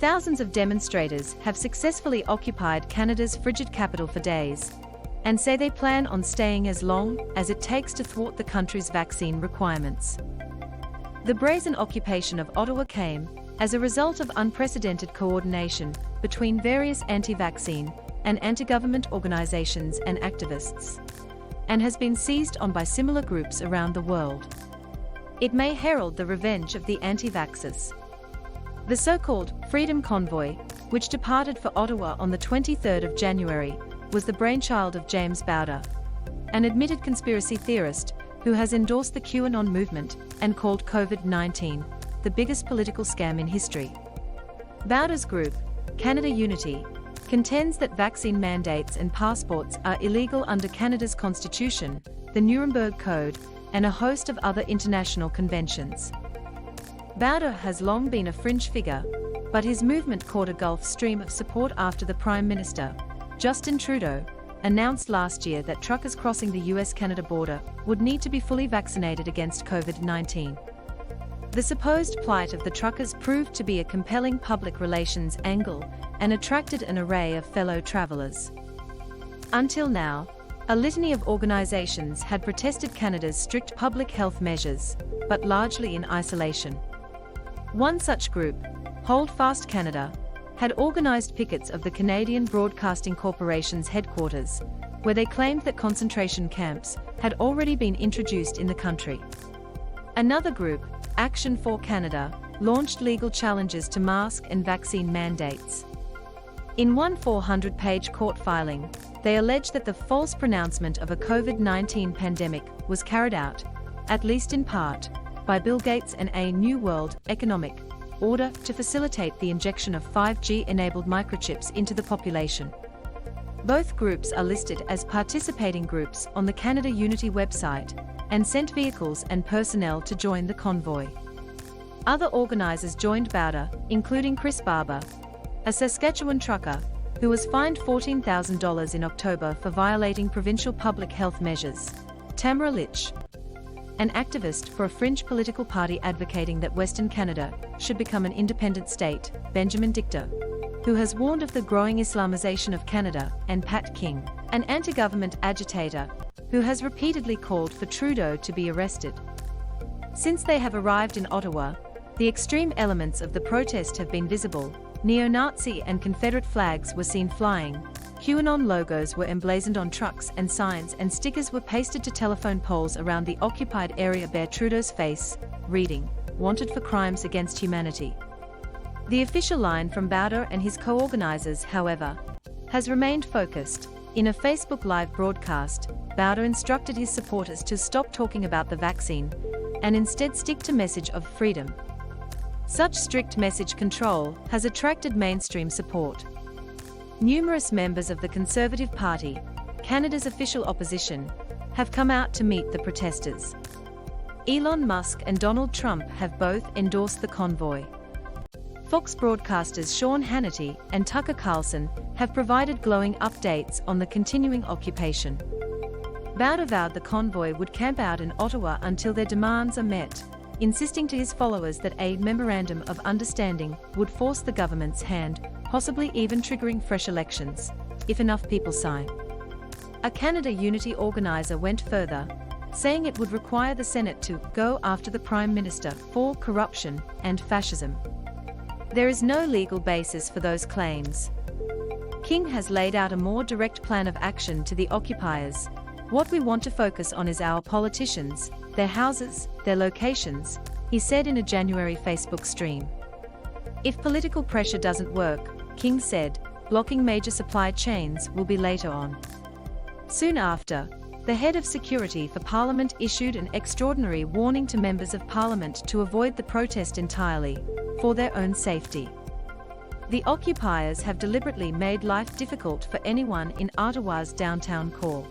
Thousands of demonstrators have successfully occupied Canada's frigid capital for days, and say they plan on staying as long as it takes to thwart the country's vaccine requirements. The brazen occupation of Ottawa came as a result of unprecedented coordination between various anti-vaccine and anti-government organizations and activists, and has been seized on by similar groups around the world. It may herald the revenge of the anti-vaxxers. The so-called Freedom Convoy, which departed for Ottawa on the 23rd of January, was the brainchild of James Bauder, an admitted conspiracy theorist who has endorsed the QAnon movement and called COVID-19 the biggest political scam in history. Bauder's group, Canada Unity, contends that vaccine mandates and passports are illegal under Canada's Constitution, the Nuremberg Code, and a host of other international conventions. Bauder has long been a fringe figure, but his movement caught a Gulf Stream of support after the Prime Minister, Justin Trudeau, announced last year that truckers crossing the US-Canada border would need to be fully vaccinated against COVID-19. The supposed plight of the truckers proved to be a compelling public relations angle and attracted an array of fellow travelers. Until now, a litany of organizations had protested Canada's strict public health measures, but largely in isolation. One such group, Hold Fast Canada, had organized pickets of the Canadian Broadcasting Corporation's headquarters, where they claimed that concentration camps had already been introduced in the country. Another group, Action for Canada, launched legal challenges to mask and vaccine mandates. In one 400-page court filing, they alleged that the false pronouncement of a COVID-19 pandemic was carried out, at least in part, by Bill Gates and a New World Economic Order to facilitate the injection of 5G-enabled microchips into the population. Both groups are listed as participating groups on the Canada Unity website and sent vehicles and personnel to join the convoy. Other organizers joined Bauder, including Chris Barber, a Saskatchewan trucker, who was fined $14,000 in October for violating provincial public health measures, Tamara Litch, an activist for a fringe political party advocating that Western Canada should become an independent state, Benjamin Dicta, who has warned of the growing Islamization of Canada, and Pat King, an anti-government agitator, who has repeatedly called for Trudeau to be arrested. Since they have arrived in Ottawa, the extreme elements of the protest have been visible. Neo-Nazi and Confederate flags were seen flying, QAnon logos were emblazoned on trucks and signs, and stickers were pasted to telephone poles around the occupied area bear Trudeau's face, reading, "Wanted for crimes against humanity." The official line from Bauder and his co-organizers, however, has remained focused. In a Facebook Live broadcast, Bauder instructed his supporters to stop talking about the vaccine and instead stick to message of freedom. Such strict message control has attracted mainstream support. Numerous members of the Conservative Party, Canada's official opposition, have come out to meet the protesters. Elon Musk and Donald Trump have both endorsed the convoy. Fox broadcasters Sean Hannity and Tucker Carlson have provided glowing updates on the continuing occupation. Bauder vowed the convoy would camp out in Ottawa until their demands are met, insisting to his followers that a memorandum of understanding would force the government's hand, possibly even triggering fresh elections, if enough people sign. A Canada Unity organizer went further, saying it would require the Senate to go after the Prime Minister for corruption and fascism. There is no legal basis for those claims. King has laid out a more direct plan of action to the occupiers. "What we want to focus on is our politicians, their houses, their locations," he said in a January Facebook stream. If political pressure doesn't work, King said, blocking major supply chains will be later on. Soon after, the head of security for Parliament issued an extraordinary warning to members of Parliament to avoid the protest entirely, for their own safety. The occupiers have deliberately made life difficult for anyone in Ottawa's downtown core.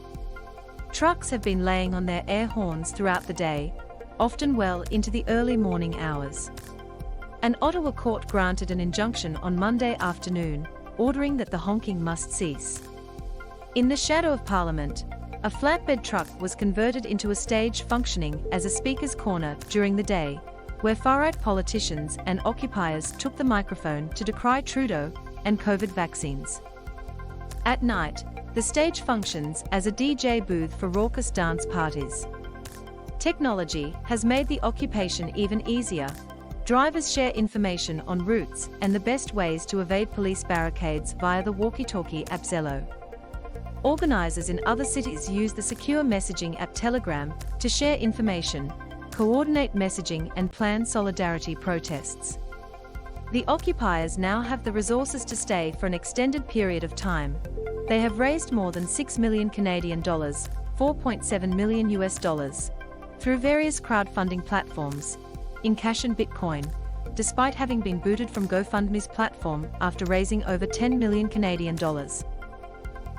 Trucks have been laying on their air horns throughout the day, often well into the early morning hours. An Ottawa court granted an injunction on Monday afternoon, ordering that the honking must cease. In the shadow of Parliament, a flatbed truck was converted into a stage functioning as a speaker's corner during the day, where far-right politicians and occupiers took the microphone to decry Trudeau and COVID vaccines. At night, the stage functions as a DJ booth for raucous dance parties. Technology has made the occupation even easier. Drivers share information on routes and the best ways to evade police barricades via the walkie-talkie app Zello. Organizers in other cities use the secure messaging app Telegram to share information, coordinate messaging and plan solidarity protests. The occupiers now have the resources to stay for an extended period of time. They have raised more than 6 million Canadian dollars, $4.7 million US, through various crowdfunding platforms, in cash and Bitcoin, despite having been booted from GoFundMe's platform after raising over 10 million Canadian dollars.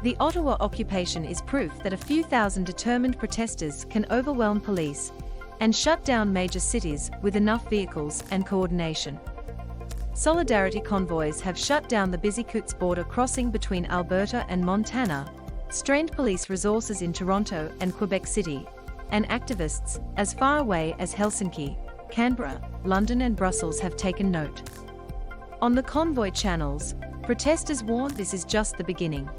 The Ottawa occupation is proof that a few thousand determined protesters can overwhelm police and shut down major cities with enough vehicles and coordination. Solidarity convoys have shut down the busy Coots border crossing between Alberta and Montana, strained police resources in Toronto and Quebec City, and activists as far away as Helsinki, Canberra, London and Brussels have taken note. On the convoy channels, protesters warn this is just the beginning.